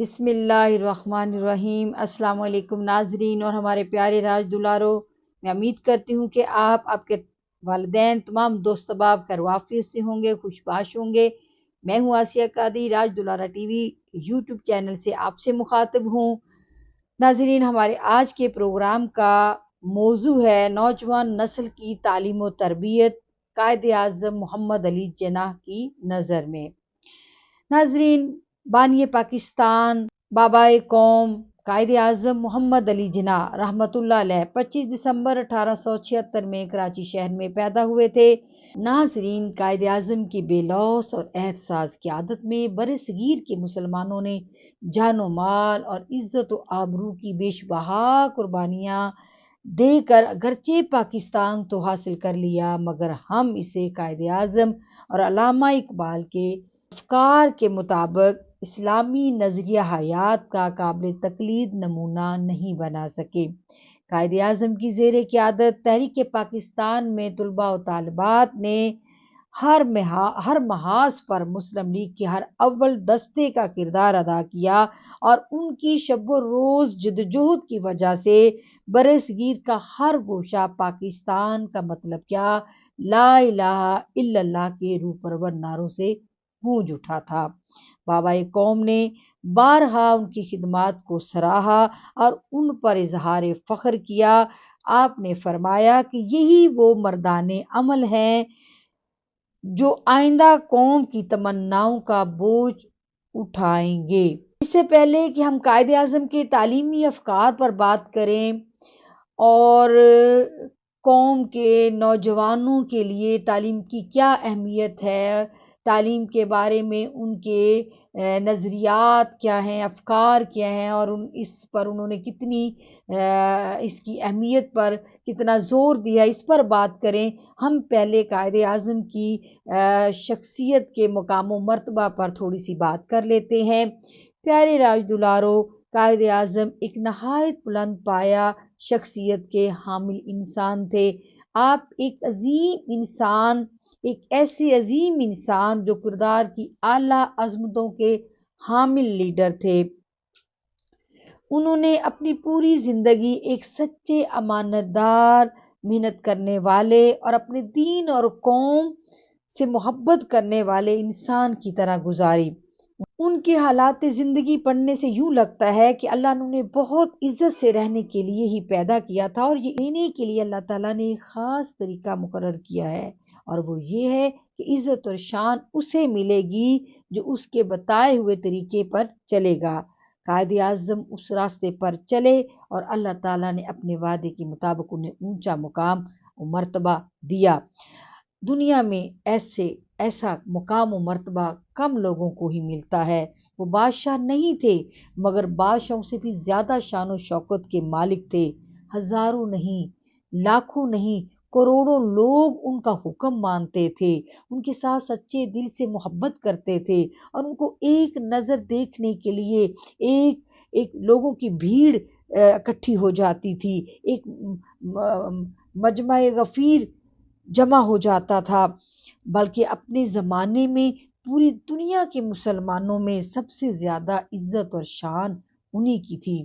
بسم اللہ الرحمن الرحیم۔ السلام علیکم ناظرین اور ہمارے پیارے راج دلارو، میں امید کرتی ہوں کہ آپ کے والدین تمام دوست احباب خیر وعافیت سے ہوں گے، خوش باش ہوں گے۔ میں ہوں آسیہ قادری، راج دلارا ٹی وی یوٹیوب چینل سے آپ سے مخاطب ہوں۔ ناظرین، ہمارے آج کے پروگرام کا موضوع ہے نوجوان نسل کی تعلیم و تربیت قائد اعظم محمد علی جناح کی نظر میں۔ ناظرین، بانی پاکستان، بابائے قوم قائد اعظم محمد علی جناح رحمۃ اللہ علیہ 25 دسمبر 1876 میں کراچی شہر میں پیدا ہوئے تھے۔ ناظرین، قائد اعظم کی بے لوث اور عہد ساز قیادت میں برصغیر کے مسلمانوں نے جان و مال اور عزت و آبرو کی بیش بہا قربانیاں دے کر اگرچہ پاکستان تو حاصل کر لیا، مگر ہم اسے قائد اعظم اور علامہ اقبال کے افکار کے مطابق اسلامی نظریہ حیات کا قابل تقلید نمونہ نہیں بنا سکے۔ قائد اعظم کی زیر قیادت تحریک پاکستان میں طلباء و طالبات نے ہر محاذ پر مسلم لیگ کے ہر اول دستے کا کردار ادا کیا اور ان کی شب و روز جدوجہد کی وجہ سے برصغیر کا ہر گوشہ پاکستان کا مطلب کیا لا الہ الا اللہ کے روح پرور نعروں سے گونج اٹھا تھا۔ بابائے قوم نے بارہا ان کی خدمات کو سراہا اور ان پر اظہار فخر کیا۔ آپ نے فرمایا کہ یہی وہ مردان عمل ہیں جو آئندہ قوم کی تمناؤں کا بوجھ اٹھائیں گے۔ اس سے پہلے کہ ہم قائد اعظم کے تعلیمی افکار پر بات کریں اور قوم کے نوجوانوں کے لیے تعلیم کی کیا اہمیت ہے، تعلیم کے بارے میں ان کے نظریات کیا ہیں، افکار کیا ہیں اور اس پر انہوں نے کتنی اس کی اہمیت پر کتنا زور دیا، اس پر بات کریں، ہم پہلے قائد اعظم کی شخصیت کے مقام و مرتبہ پر تھوڑی سی بات کر لیتے ہیں۔ پیارے راج دلارو، قائد اعظم ایک نہایت بلند پایہ شخصیت کے حامل انسان تھے۔ آپ ایک عظیم انسان، ایک ایسے عظیم انسان جو کردار کی اعلیٰ عظمتوں کے حامل لیڈر تھے۔ انہوں نے اپنی پوری زندگی ایک سچے امانت دار، محنت کرنے والے اور اپنے دین اور قوم سے محبت کرنے والے انسان کی طرح گزاری۔ ان کے حالات زندگی پڑھنے سے یوں لگتا ہے کہ اللہ نے انہیں بہت عزت سے رہنے کے لیے ہی پیدا کیا تھا اور یہ لینے کے لیے اللہ تعالیٰ نے ایک خاص طریقہ مقرر کیا ہے، اور وہ یہ ہے کہ عزت اور شان اسے ملے گی جو اس کے بتائے ہوئے طریقے پر چلے گا۔ قائد اعظم اس راستے پر چلے اور اللہ تعالیٰ نے اپنے وعدے کے مطابق انہیں اونچا مقام و مرتبہ دیا۔ دنیا میں ایسا مقام و مرتبہ کم لوگوں کو ہی ملتا ہے۔ وہ بادشاہ نہیں تھے، مگر بادشاہوں سے بھی زیادہ شان و شوکت کے مالک تھے۔ ہزاروں نہیں، لاکھوں نہیں، کروڑوں لوگ ان کا حکم مانتے تھے، ان کے ساتھ سچے دل سے محبت کرتے تھے اور ان کو ایک نظر دیکھنے کے لیے ایک لوگوں کی بھیڑ اکٹھی ہو جاتی تھی، ایک مجمع غفیر جمع ہو جاتا تھا، بلکہ اپنے زمانے میں پوری دنیا کے مسلمانوں میں سب سے زیادہ عزت اور شان انہی کی تھی۔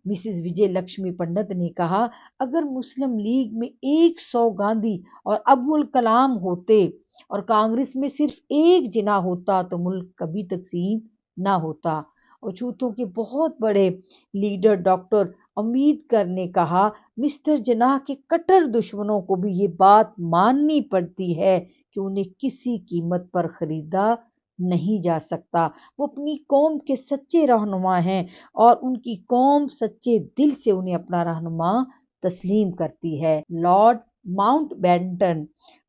مسز وجے لکشمی پنڈت نے کہا، اگر مسلم لیگ میں 100 گاندھی اور ابوالکلام ہوتے اور کانگریس میں صرف ایک جناح ہوتا تو ملک کبھی تقسیم نہ ہوتا۔ اچھوتوں کے بہت بڑے لیڈر ڈاکٹر امبیڈکر نے کہا، مسٹر جناح کے کٹر دشمنوں کو بھی یہ بات ماننی پڑتی ہے کہ انہیں کسی قیمت پر خریدا نہیں جا سکتا۔ وہ اپنی قوم کے سچے رہنما ہیں اور ان کی قوم سچے دل سے انہیں اپنا رہنما تسلیم کرتی ہے۔ Lord Mount beaten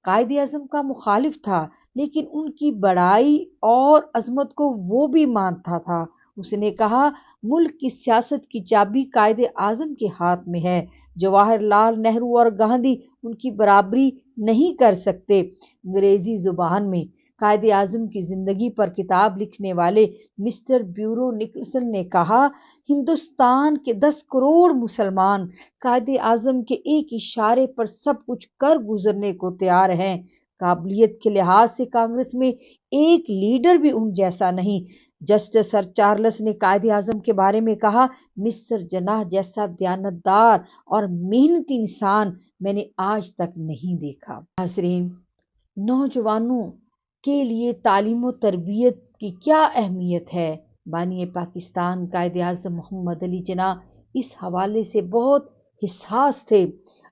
Quaid Azam کا مخالف تھا، لیکن ان کی بڑائی اور عظمت کو وہ بھی مانتا تھا۔ اس نے کہا، ملک کی سیاست کی چابی قائد اعظم کے ہاتھ میں ہے۔ جواہر لال نہرو اور گاندھی ان کی برابری نہیں کر سکتے۔ انگریزی زبان میں قائد اعظم کی زندگی پر کتاب لکھنے والے مسٹر بیورو نکلسن نے کہا، ہندوستان کے 10 کروڑ مسلمان قائد اعظم کے ایک اشارے پر سب کچھ کر گزرنے کو تیار ہیں۔ قابلیت کے لحاظ سے کانگریس میں ایک لیڈر بھی ان جیسا نہیں۔ جسٹس سر چارلس نے قائد اعظم کے بارے میں کہا، مصر جناح جیسا دیانتدار اور محنتی انسان میں نے آج تک نہیں دیکھا۔ ناظرین، نوجوانوں کے لیے تعلیم و تربیت کی کیا اہمیت ہے؟ بانی پاکستان قائد اعظم محمد علی جناح اس حوالے سے بہت حساس تھے۔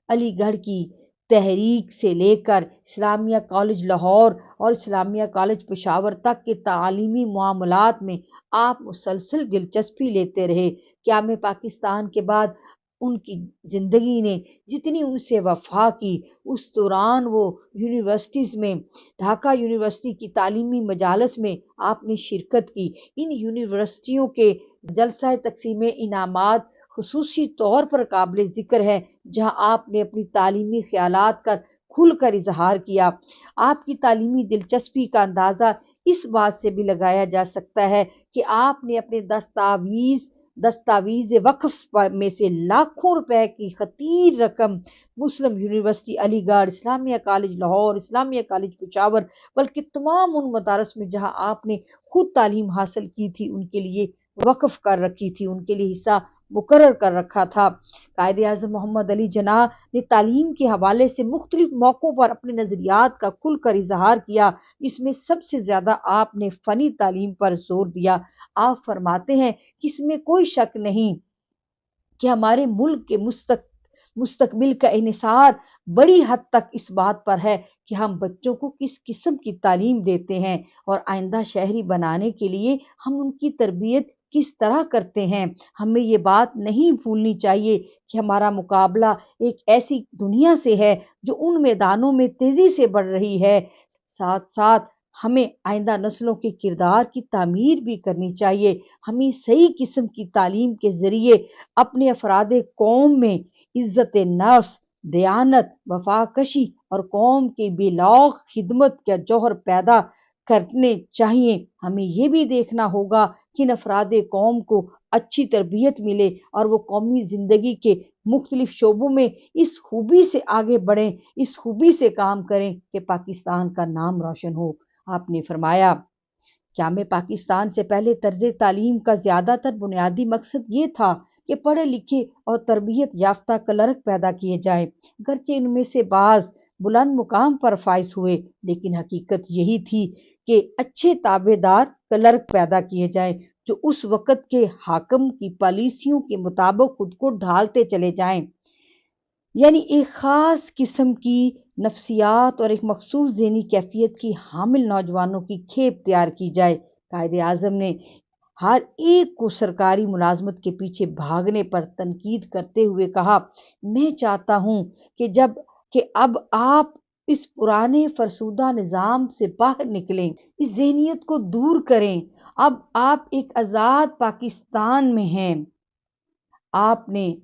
علی گڑھ کی تحریک سے لے کر اسلامیہ کالج لاہور اور اسلامیہ کالج پشاور تک کے تعلیمی معاملات میں آپ مسلسل دلچسپی لیتے رہے۔ قیام پاکستان کے بعد ان کی زندگی نے جتنی ان سے وفا کی، اس دوران وہ یونیورسٹیز میں، ڈھاکہ یونیورسٹی کی تعلیمی مجالس میں آپ نے شرکت کی۔ ان یونیورسٹیوں کے جلسہ تقسیم انعامات خصوصی طور پر قابل ذکر ہے، جہاں آپ نے اپنی تعلیمی خیالات کا کھل کر اظہار کیا۔ آپ کی تعلیمی دلچسپی کا اندازہ اس بات سے بھی لگایا جا سکتا ہے کہ آپ نے اپنے دستاویز وقف میں سے لاکھوں روپے کی خطیر رقم مسلم یونیورسٹی علی گڑھ، اسلامیہ کالج لاہور، اسلامیہ کالج پشاور، بلکہ تمام ان مدارس میں جہاں آپ نے خود تعلیم حاصل کی تھی ان کے لیے وقف کر رکھی تھی، ان کے لیے حصہ مقرر کر رکھا تھا۔ قائد اعظم محمد علی جناح نے تعلیم کے حوالے سے مختلف موقعوں پر اپنے نظریات کا کھل کر اظہار کیا۔ اس میں سب سے زیادہ آپ نے فنی تعلیم پر زور دیا۔ آپ فرماتے ہیں کہ اس میں کوئی شک نہیں کہ ہمارے ملک کے مستقبل کا انحصار بڑی حد تک اس بات پر ہے کہ ہم بچوں کو کس قسم کی تعلیم دیتے ہیں اور آئندہ شہری بنانے کے لیے ہم ان کی تربیت کس طرح کرتے ہیں۔ ہمیں یہ بات نہیں بھولنی چاہیے کہ ہمارا مقابلہ ایک ایسی دنیا سے ہے جو ان میدانوں میں تیزی سے بڑھ رہی ہے۔ ساتھ ساتھ ہمیں آئندہ نسلوں کے کردار کی تعمیر بھی کرنی چاہیے۔ ہمیں صحیح قسم کی تعلیم کے ذریعے اپنے افراد قوم میں عزت نفس، دیانت، وفاکشی اور قوم کے بے لوث خدمت کا جوہر پیدا کرنے چاہیے۔ ہمیں یہ بھی دیکھنا ہوگا کہ ان افراد قوم کو اچھی تربیت ملے اور وہ قومی زندگی کے مختلف شعبوں میں اس خوبی سے آگے بڑھیں، اس خوبی سے کام کریں کہ پاکستان کا نام روشن ہو۔ آپ نے فرمایا، قیام پاکستان سے پہلے طرز تعلیم کا زیادہ تر بنیادی مقصد یہ تھا کہ پڑھے لکھے اور تربیت یافتہ کلرک پیدا کیے جائیں۔ گرچہ ان میں سے بعض بلند مقام پر فائز ہوئے، لیکن حقیقت یہی تھی کہ اچھے تابع دار کلرک پیدا کیے جائیں جو اس وقت کے حاکم کی پالیسیوں کے مطابق خود کو ڈھالتے چلے جائیں، یعنی ایک خاص قسم کی نفسیات اور ایک مخصوص ذہنی کیفیت کی حامل نوجوانوں کی کھیپ تیار کی جائے۔ قائد اعظم نے ہر ایک کو سرکاری ملازمت کے پیچھے بھاگنے پر تنقید کرتے ہوئے کہا، میں چاہتا ہوں کہ اب آپ اس پرانے فرسودہ نظام سے باہر نکلیں، اس ذہنیت کو دور کریں۔ اب آپ ایک آزاد پاکستان میں ہیں۔ آپ نے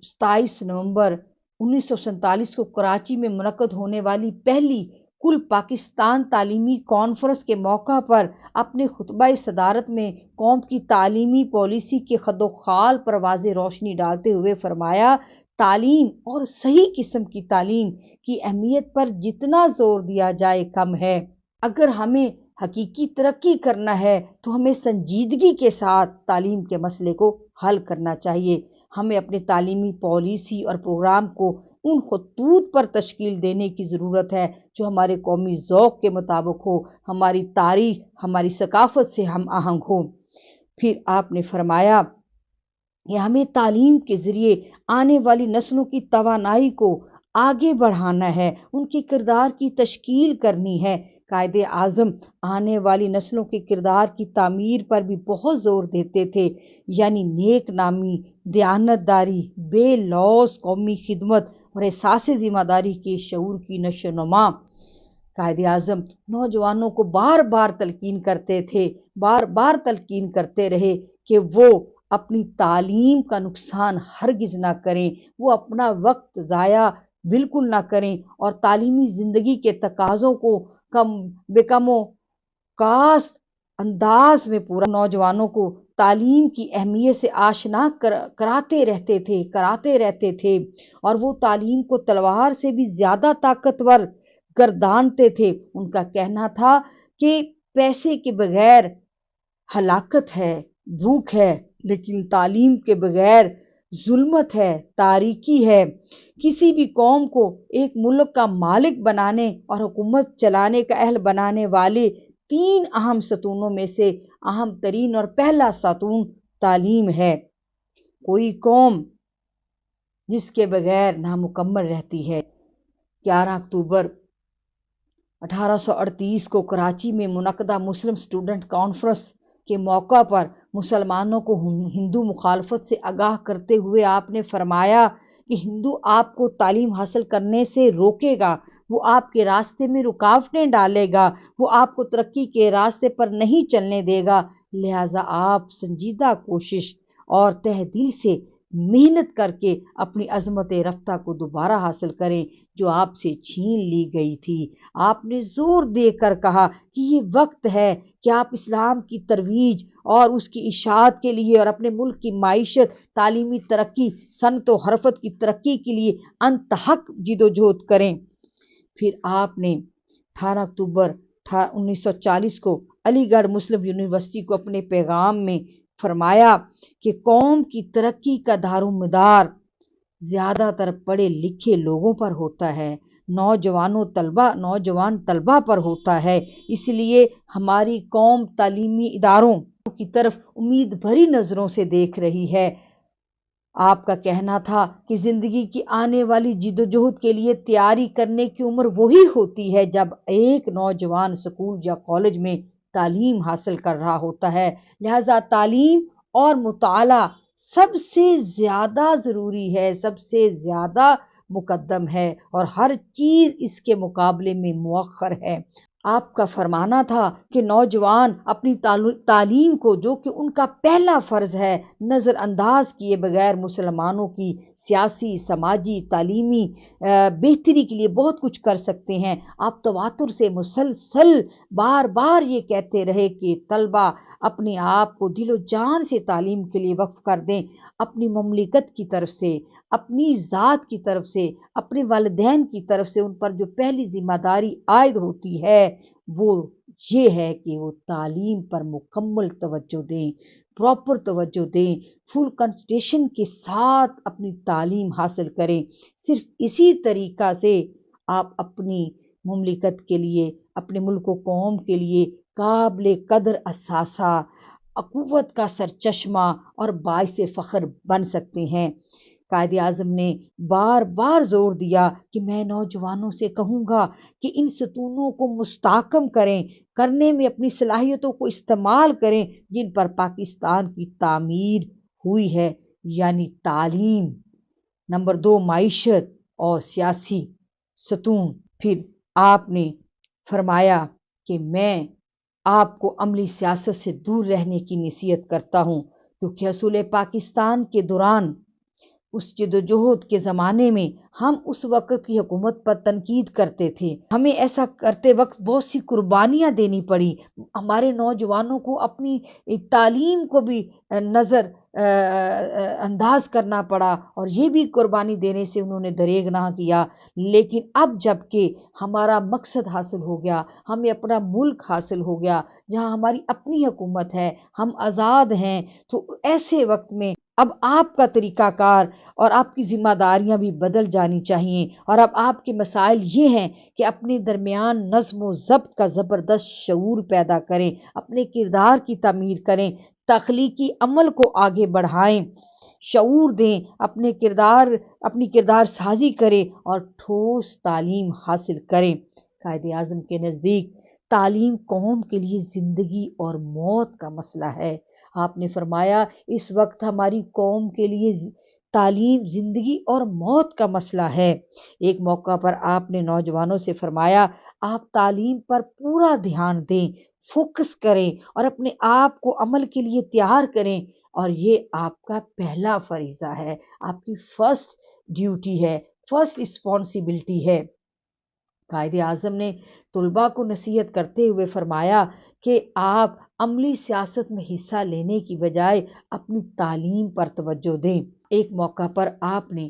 27 نومبر 1947 کو کراچی میں منعقد ہونے والی پہلی کل پاکستان تعلیمی کانفرنس کے موقع پر اپنے خطبہ صدارت میں قوم کی تعلیمی پالیسی کے خد و خال پر واضح روشنی ڈالتے ہوئے فرمایا، تعلیم اور صحیح قسم کی تعلیم کی اہمیت پر جتنا زور دیا جائے کم ہے۔ اگر ہمیں حقیقی ترقی کرنا ہے تو ہمیں سنجیدگی کے ساتھ تعلیم کے مسئلے کو حل کرنا چاہیے۔ ہمیں اپنے تعلیمی پالیسی اور پروگرام کو ان خطوط پر تشکیل دینے کی ضرورت ہے جو ہمارے قومی ذوق کے مطابق ہو، ہماری تاریخ، ہماری ثقافت سے ہم آہنگ ہو۔ پھر آپ نے فرمایا کہ ہمیں تعلیم کے ذریعے آنے والی نسلوں کی توانائی کو آگے بڑھانا ہے، ان کے کردار کی تشکیل کرنی ہے۔ قائد اعظم آنے والی نسلوں کے کردار کی تعمیر پر بھی بہت زور دیتے تھے، یعنی نیک نامی، دیانت داری، بے لوث قومی خدمت اور احساس ذمہ داری کے شعور کی نشو و نما۔ قائد اعظم نوجوانوں کو بار بار تلقین کرتے رہے کہ وہ اپنی تعلیم کا نقصان ہرگز نہ کریں، وہ اپنا وقت ضائع بالکل نہ کریں اور تعلیمی زندگی کے تقاضوں کو کم و کاست انداز میں پورا نوجوانوں کو تعلیم کی اہمیت سے آشنا کراتے رہتے تھے اور وہ تعلیم کو تلوار سے بھی زیادہ طاقتور گردانتے تھے۔ ان کا کہنا تھا کہ پیسے کے بغیر ہلاکت ہے، بھوک ہے، لیکن تعلیم کے بغیر ظلمت ہے، تاریکی ہے۔ کسی بھی قوم کو ایک ملک کا مالک بنانے اور حکومت چلانے کا اہل بنانے والے 3 اہم ستونوں میں سے اہم ترین اور پہلا ستون تعلیم ہے۔ کوئی قوم جس کے بغیر نامکمل رہتی ہے۔ 11 اکتوبر 1838 کو کراچی میں منعقدہ مسلم اسٹوڈنٹ کانفرنس کے موقع پر مسلمانوں کو ہندو مخالفت سے آگاہ کرتے ہوئے آپ نے فرمایا کہ ہندو آپ کو تعلیم حاصل کرنے سے روکے گا، وہ آپ کے راستے میں رکاوٹیں ڈالے گا، وہ آپ کو ترقی کے راستے پر نہیں چلنے دے گا، لہٰذا آپ سنجیدہ کوشش اور تہ دل سے محنت کر کے اپنی عظمت رفتہ کو دوبارہ حاصل کریں جو آپ سے چھین لی گئی تھی۔ آپ نے زور دے کر کہا کہ یہ وقت ہے کہ آپ اسلام کی ترویج اور اس کی اشاعت کے لیے اور اپنے ملک کی معیشت، تعلیمی ترقی، صنعت و حرفت کی ترقی کے لیے انتہک جدوجہد کریں۔ پھر آپ نے 18 اکتوبر 1940 کو علی گڑھ مسلم یونیورسٹی کو اپنے پیغام میں فرمایا کہ قوم کی ترقی کا دارومدار زیادہ تر پڑھے لکھے لوگوں پر ہوتا ہے، نوجوان طلبہ پر ہوتا ہے، اس لیے ہماری قوم تعلیمی اداروں کی طرف امید بھری نظروں سے دیکھ رہی ہے۔ آپ کا کہنا تھا کہ زندگی کی آنے والی جدوجہد کے لیے تیاری کرنے کی عمر وہی ہوتی ہے جب ایک نوجوان اسکول یا کالج میں تعلیم حاصل کر رہا ہوتا ہے، لہذا تعلیم اور مطالعہ سب سے زیادہ ضروری ہے، سب سے زیادہ مقدم ہے اور ہر چیز اس کے مقابلے میں مؤخر ہے۔ آپ کا فرمانا تھا کہ نوجوان اپنی تعلیم کو، جو کہ ان کا پہلا فرض ہے، نظر انداز کیے بغیر مسلمانوں کی سیاسی، سماجی، تعلیمی بہتری کے لیے بہت کچھ کر سکتے ہیں۔ آپ تواتر سے مسلسل بار بار یہ کہتے رہے کہ طلبہ اپنے آپ کو دل و جان سے تعلیم کے لیے وقف کر دیں، اپنی مملکت کی طرف سے، اپنی ذات کی طرف سے، اپنے والدین کی طرف سے ان پر جو پہلی ذمہ داری عائد ہوتی ہے وہ یہ ہے کہ وہ تعلیم پر مکمل توجہ دیں، پراپر توجہ دیں، فل کنسنٹریشن کے ساتھ اپنی تعلیم حاصل کریں۔ صرف اسی طریقہ سے آپ اپنی مملکت کے لیے، اپنے ملک و قوم کے لیے قابل قدر اثاثہ، قوت کا سرچشمہ اور باعث فخر بن سکتے ہیں۔ قائد اعظم نے بار بار زور دیا کہ میں نوجوانوں سے کہوں گا کہ ان ستونوں کو مستحکم کرنے میں اپنی صلاحیتوں کو استعمال کریں جن پر پاکستان کی تعمیر ہوئی ہے، یعنی تعلیم، نمبر 2 معیشت اور سیاسی ستون۔ پھر آپ نے فرمایا کہ میں آپ کو عملی سیاست سے دور رہنے کی نصیحت کرتا ہوں، کیونکہ حصول پاکستان کے دوران اس جدوجہد کے زمانے میں ہم اس وقت کی حکومت پر تنقید کرتے تھے، ہمیں ایسا کرتے وقت بہت سی قربانیاں دینی پڑی، ہمارے نوجوانوں کو اپنی تعلیم کو بھی نظر انداز کرنا پڑا اور یہ بھی قربانی دینے سے انہوں نے دریغ نہ کیا۔ لیکن اب جب کہ ہمارا مقصد حاصل ہو گیا، ہمیں اپنا ملک حاصل ہو گیا جہاں ہماری اپنی حکومت ہے، ہم آزاد ہیں، تو ایسے وقت میں اب آپ کا طریقہ کار اور آپ کی ذمہ داریاں بھی بدل جانی چاہیے، اور اب آپ کے مسائل یہ ہیں کہ اپنے درمیان نظم و ضبط کا زبردست شعور پیدا کریں، اپنے کردار کی تعمیر کریں، تخلیقی عمل کو آگے بڑھائیں، شعور دیں، اپنی کردار سازی کریں اور ٹھوس تعلیم حاصل کریں۔ قائد اعظم کے نزدیک تعلیم قوم کے لیے زندگی اور موت کا مسئلہ ہے۔ آپ نے فرمایا اس وقت ہماری قوم کے لیے تعلیم زندگی اور موت کا مسئلہ ہے۔ ایک موقع پر آپ نے نوجوانوں سے فرمایا آپ تعلیم پر پورا دھیان دیں، فوکس کریں اور اپنے آپ کو عمل کے لیے تیار کریں، اور یہ آپ کا پہلا فریضہ ہے، آپ کی فرسٹ ڈیوٹی ہے، فرسٹ رسپانسبلٹی ہے۔ قائد اعظم نے طلباء کو نصیحت کرتے ہوئے فرمایا کہ آپ عملی سیاست میں حصہ لینے کی بجائے اپنی تعلیم پر توجہ دیں۔ ایک موقع پر آپ نے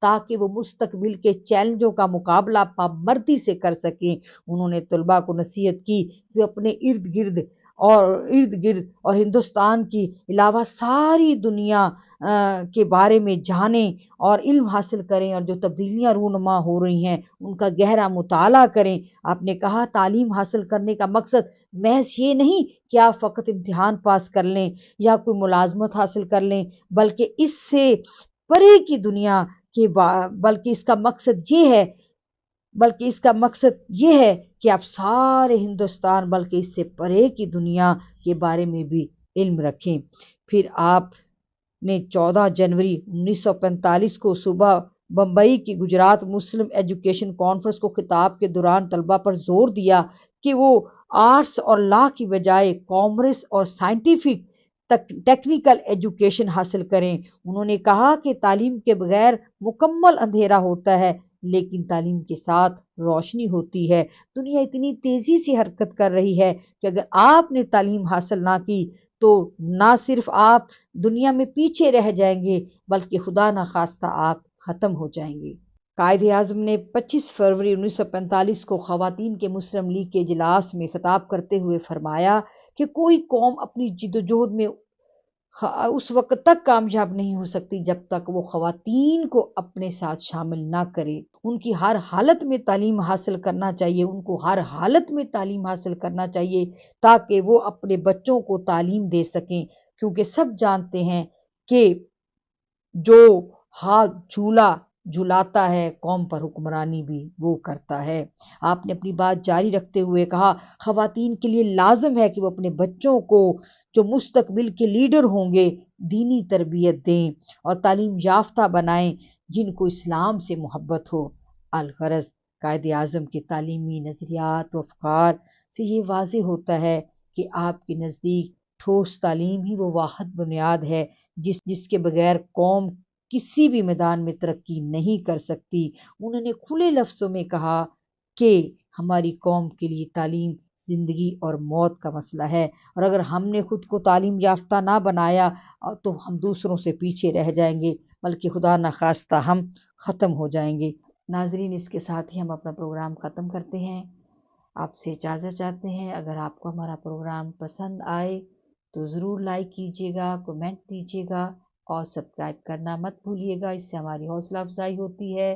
تاکہ وہ مستقبل کے چیلنجوں کا مقابلہ پامردی سے کر سکیں۔ انہوں نے طلباء کو نصیحت کی کہ وہ اپنے ارد گرد اور ہندوستان کی علاوہ ساری دنیا کے بارے میں جانیں اور علم حاصل کریں، اور جو تبدیلیاں رونما ہو رہی ہیں ان کا گہرا مطالعہ کریں۔ آپ نے کہا تعلیم حاصل کرنے کا مقصد محض یہ نہیں کہ آپ فقط امتحان پاس کر لیں یا کوئی ملازمت حاصل کر لیں، بلکہ اس سے پرے کی دنیا بلکہ اس کا مقصد یہ ہے کہ آپ سارے ہندوستان بلکہ اس سے پرے کی دنیا کے بارے میں بھی علم رکھیں۔ پھر آپ نے 14 جنوری 1945 کو صبح بمبئی کی گجرات مسلم ایجوکیشن کانفرنس کو خطاب کے دوران طلباء پر زور دیا کہ وہ آرٹس اور لا کی بجائے کامرس اور سائنٹیفک ٹیکنیکل ایجوکیشن حاصل کریں۔ انہوں نے کہا کہ تعلیم کے بغیر مکمل اندھیرا ہوتا ہے، لیکن تعلیم کے ساتھ روشنی ہوتی ہے۔ دنیا اتنی تیزی سے حرکت کر رہی ہے کہ اگر آپ نے تعلیم حاصل نہ کی تو نہ صرف آپ دنیا میں پیچھے رہ جائیں گے بلکہ خدا نخواستہ آپ ختم ہو جائیں گے۔ قائد اعظم نے 25 فروری 1945 کو خواتین کے مسلم لیگ کے اجلاس میں خطاب کرتے ہوئے فرمایا کہ کوئی قوم اپنی جد و جہد میں اس وقت تک کامیاب نہیں ہو سکتی جب تک وہ خواتین کو اپنے ساتھ شامل نہ کرے۔ ان کی ہر حالت میں تعلیم حاصل کرنا چاہیے، ان کو ہر حالت میں تعلیم حاصل کرنا چاہیے تاکہ وہ اپنے بچوں کو تعلیم دے سکیں، کیونکہ سب جانتے ہیں کہ جو ہاتھ جھولاتا ہے قوم پر حکمرانی بھی وہ کرتا ہے۔ آپ نے اپنی بات جاری رکھتے ہوئے کہا خواتین کے لیے لازم ہے کہ وہ اپنے بچوں کو جو مستقبل کے لیڈر ہوں گے دینی تربیت دیں اور تعلیم یافتہ بنائیں جن کو اسلام سے محبت ہو۔ الغرض قائد اعظم کے تعلیمی نظریات و افکار سے یہ واضح ہوتا ہے کہ آپ کے نزدیک ٹھوس تعلیم ہی وہ واحد بنیاد ہے جس کے بغیر قوم کسی بھی میدان میں ترقی نہیں کر سکتی۔ انہوں نے کھلے لفظوں میں کہا کہ ہماری قوم کے لیے تعلیم زندگی اور موت کا مسئلہ ہے، اور اگر ہم نے خود کو تعلیم یافتہ نہ بنایا تو ہم دوسروں سے پیچھے رہ جائیں گے بلکہ خدا نخواستہ ہم ختم ہو جائیں گے۔ ناظرین، اس کے ساتھ ہی ہم اپنا پروگرام ختم کرتے ہیں، آپ سے اجازت چاہتے ہیں۔ اگر آپ کو ہمارا پروگرام پسند آئے تو ضرور لائک کیجیے گا، کمنٹ دیجیے گا اور سبسکرائب کرنا مت بھولیے گا، اس سے ہماری حوصلہ افزائی ہوتی ہے۔